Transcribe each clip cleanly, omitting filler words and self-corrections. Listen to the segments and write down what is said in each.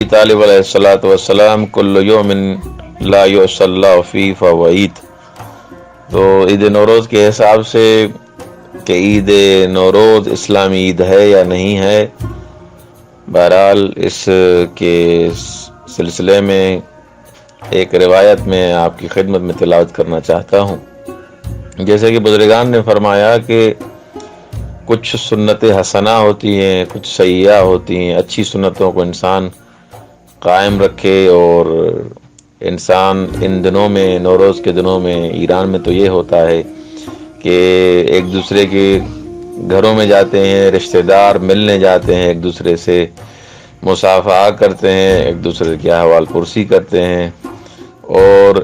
طالب علیہ الصلوۃ والسلام کل یوم لا یصلی فیہ فہو عید۔ تو عید نوروز کے حساب سے کہ عید نوروز اسلامی عید ہے یا نہیں ہے، بہرحال اس کے سلسلے میں ایک روایت میں آپ کی خدمت میں تلاوت کرنا چاہتا ہوں۔ جیسے کہ بزرگان نے فرمایا کہ کچھ سنت حسنہ ہوتی ہیں، کچھ سیئہ ہوتی ہیں۔ اچھی سنتوں کو انسان قائم رکھے، اور انسان ان دنوں میں، نوروز کے دنوں میں ایران میں تو یہ ہوتا ہے کہ ایک دوسرے کے گھروں میں جاتے ہیں، رشتہ دار ملنے جاتے ہیں، ایک دوسرے سے مصافحہ کرتے ہیں، ایک دوسرے کی احوال پرسی کرتے ہیں اور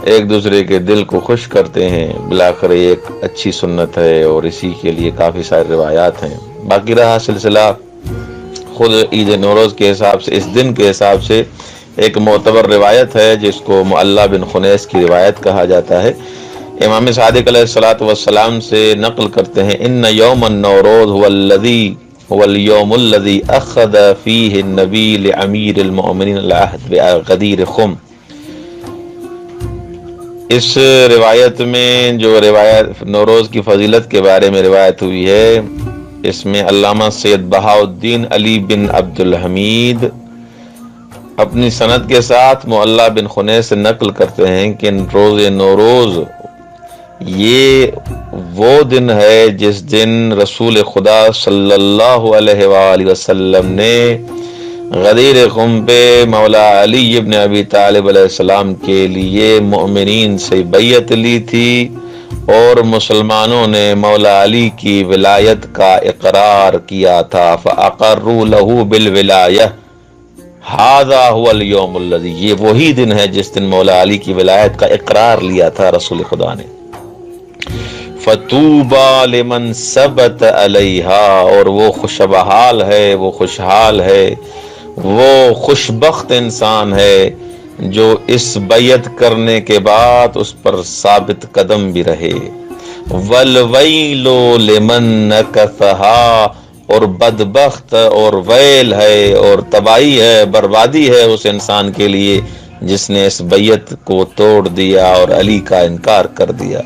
ایک دوسرے کے دل کو خوش کرتے ہیں۔ بلاخر یہ ایک اچھی سنت ہے اور اسی کے لیے کافی سارے روایات ہیں۔ باقی رہا سلسلہ خود عید نوروز کے حساب سے، اس دن کے حساب سے ایک معتبر روایت ہے جس کو معلی بن خنیس کی روایت کہا جاتا ہے۔ امام صادق علیہ الصلوۃ والسلام سے نقل کرتے ہیں، ان یوم النوروز هو اليوم الذي اخذ فيه النبي لامیر المؤمنین العهد بغدیر خم۔ اس روایت میں جو روایت نوروز کی فضیلت کے بارے میں روایت ہوئی ہے، اس میں علامہ سید بہاء الدین علی بن عبد الحمید اپنی سند کے ساتھ معلی بن خنیس سے نقل کرتے ہیں کہ روز نوروز یہ وہ دن ہے جس دن رسول خدا صلی اللہ علیہ وآلہ وسلم نے غدیر خم پہ مولا علی ابن ابی طالب علیہ السلام کے لیے مؤمنین سے بیعت لی تھی، اور مسلمانوں نے مولا علی کی ولایت کا اقرار کیا تھا۔ فَأَقَرُّوا لَهُ بِالْوِلَایَةِ هَذَا هُوَ الْيَوْمُ الَّذِي، یہ وہی دن ہے جس دن مولا علی کی ولایت کا اقرار لیا تھا رسول خدا نے۔ فَطُوبَى لِمَنْ ثَبَتَ عَلَيْهَا، اور وہ خوشبحال ہے، وہ خوشحال ہے، وہ خوشبخت انسان ہے جو اس بیعت کرنے کے بعد اس پر ثابت قدم بھی رہے۔ وَالْوَيْلُ لِمَنْ نَكَثَهَا، اور بدبخت اور ویل ہے اور تباہی ہے، بربادی ہے اس انسان کے لیے جس نے اس بیعت کو توڑ دیا اور علی کا انکار کر دیا۔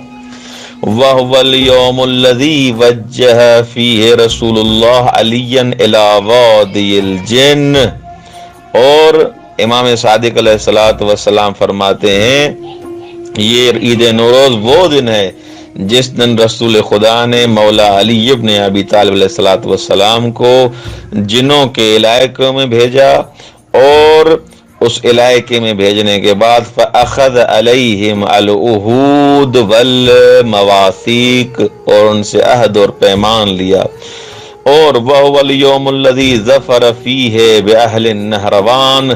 وَهُوَ الْيَوْمُ الَّذِي وَجَّهَ فِيهِ رَسُولُ اللَّهِ عَلِيًّا إِلَى وَادِيِ الْجِنِّ، اور امام صادق علیہ الصلوۃ والسلام فرماتے ہیں یہ عید نوروز وہ دن ہے جس دن رسول خدا نے مولا علی ابن ابی طالب علیہ الصلوۃ والسلام کو جنوں کے علاقے میں بھیجا، اور اس علاقے میں بھیجنے کے بعد فَأَخَذَ عَلَيْهِمْ الْعُهُودَ وَالْمَوَاثِيقَ، اور ان سے عہد اور پیمان لیا۔ اور وَهُوَ الْيَوْمُ الَّذِي ظَفَرَ فِيهِ بِأَهْلِ النَّهْرَوَانِ،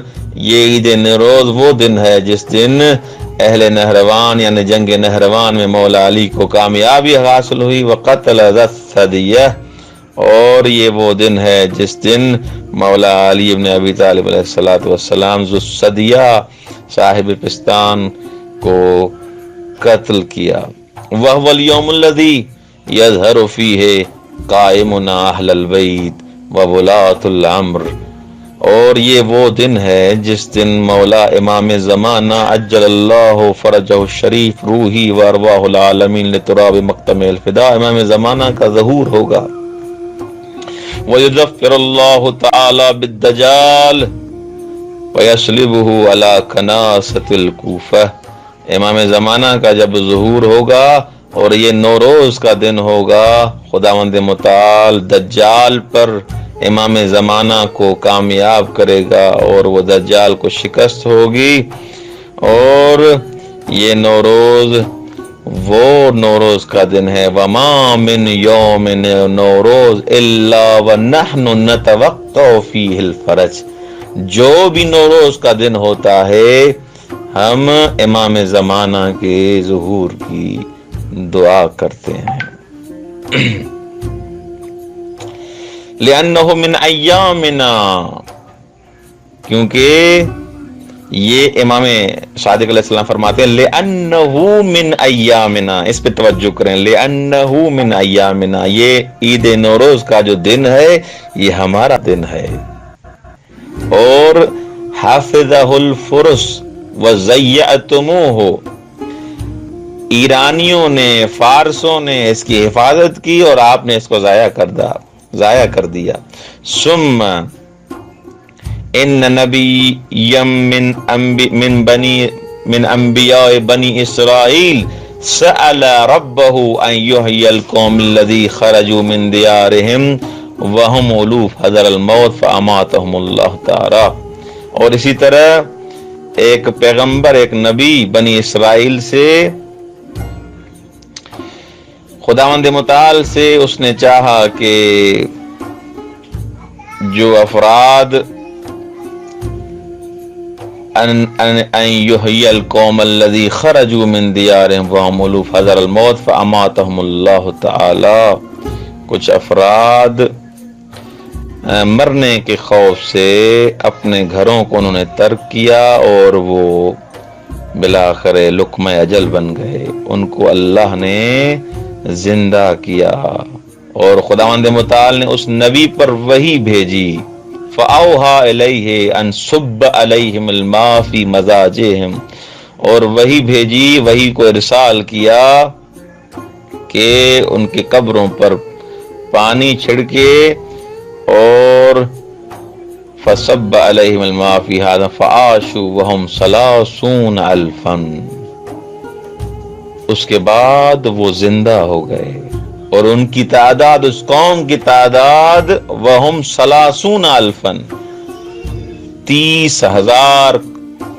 یہ عید نوروز وہ دن ہے جس دن اہل نہروان یعنی جنگ نہروان میں مولا علی کو کامیابی حاصل ہوئی۔ وَقَتَلَ ذَا الثَّدِيَّةِ، اور یہ وہ دن ہے جس دن مولا علی ابن ابی طالب علیہ الصلوۃ والسلام ذو الثدیہ صاحب پستان کو قتل کیا۔ وَهُوَ الْيَوْمُ الَّذِي يَظْهَرُ فِيهِ قائمنا اہل البیت وولاۃ الامر، اور یہ وہ دن ہے جس دن مولا امام زمانہ عجل اللہ فرجہ الشریف روحی وارواح العالمین لتراب مقتم الفداء، امام زمانہ کا ظہور ہوگا۔ وَيُظَفِّرُ اللَّهُ تَعَالَى بِالدَّجَالِ وَيَصْلِبُهُ عَلَى كَنَاسَةِ الْكُوفَةِ، امام زمانہ کا جب ظہور ہوگا اور یہ نوروز کا دن ہوگا، خداوند متعال دجال پر امام زمانہ کو کامیاب کرے گا اور وہ دجال کو شکست ہوگی، اور یہ نوروز وہ نوروز کا دن ہے۔ وَمَا مِن يَوْمٍ نوروز إِلَّا وَنَحْنُ نَتَوَقَّعُ فِيهِ الْفَرَجَ، جو بھی نوروز کا دن ہوتا ہے ہم امام زمانہ کے ظہور کی دعا کرتے ہیں۔ لِأَنَّهُ مِنْ أَيَّامِنَا، کیونکہ یہ امام صادق علیہ السلام فرماتے ہیں لِأَنَّهُ مِنْ أَيَّامِنَا، اس پہ توجہ کریں، لِأَنَّهُ مِنْ أَيَّامِنَا، یہ عید نوروز کا جو دن ہے یہ ہمارا دن ہے۔ اور حافظہ الفرس وزیعتموہ، ایرانیوں نے، فارسوں نے اس کی حفاظت کی اور آپ نے اس کو ضائع کر دیا۔ ثم ان نبی من انبیاء بنی اسرائیل سأل ربہ ان یحیی القوم الذی خرجوا من دیارہم وہم الوف حذر الموت فاماتہم اللہ تعالی۔ اور اسی طرح ایک پیغمبر، ایک نبی بنی اسرائیل سے، خداوند متعال سے اس نے چاہا کہ جو افراد ان یحیی القوم الذی خرجوا من دیارہم وہم الوف حذر الموت فاماتہم اللہ تعالی، کچھ افراد مرنے کے خوف سے اپنے گھروں کو انہوں نے ترک کیا اور وہ بالآخر لقمہ اجل بن گئے، ان کو اللہ نے زندہ کیا۔ اور خداوند متعال نے اس نبی پر وحی بھیجی، فَأَوْحَىٰ إِلَيْهِ أَن صُبَّ عَلَيْهِمُ الْمَاءَ فِي مَضَاجِعِهِمْ، اور وحی بھیجی، وحی کو ارسال کیا کہ ان کی قبروں پر پانی چھڑکے، اور فَصَبَّ عَلَيْهِمُ الْمَاءَ فِي هَٰذَا فَعَاشُوا وَهُمْ 30,000۔ اس کے بعد وہ زندہ ہو گئے اور ان کی تعداد، اس قوم کی تعداد، وَهُمْ 30,000، 30,000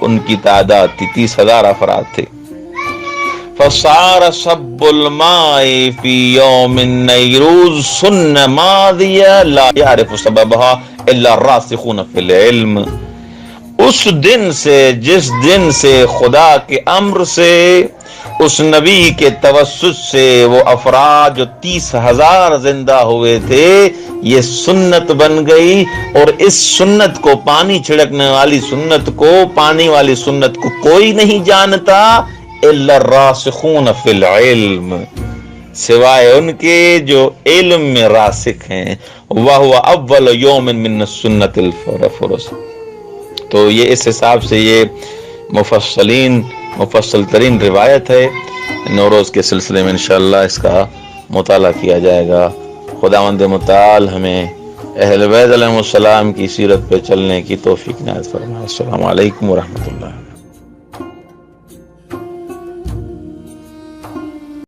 ان کی تعداد تھی، 30,000 افراد تھے۔ فصار صب الماء في يوم النيروز سنة ماضية لا يعرف سببها الا الراسخون في العلم، اس دن سے، جس دن سے خدا کے امر سے، اس نبی کے توسط سے وہ افراد جو 30,000 زندہ ہوئے تھے، یہ سنت بن گئی، اور اس سنت کو، پانی چھڑکنے والی سنت کو، پانی والی سنت کو کوئی نہیں جانتا الا الراسخون فی العلم، سوائے ان کے جو علم میں راسخ ہیں، وَهُوَ أَوَّلُ يَوْمٍ مِّنَ السُّنَّةِ الْفُرُسِ۔ تو یہ اس حساب سے یہ مفصل ترین روایت ہے۔ نوروز کے سلسلے میں انشاءاللہ اس کا مطالعہ کیا جائے گا۔ خداوند متعال ہمیں اہل بیت علیہ السلام کی سیرت پہ چلنے کی توفیق عنایت فرمائے۔ السلام علیکم ورحمۃ اللہ۔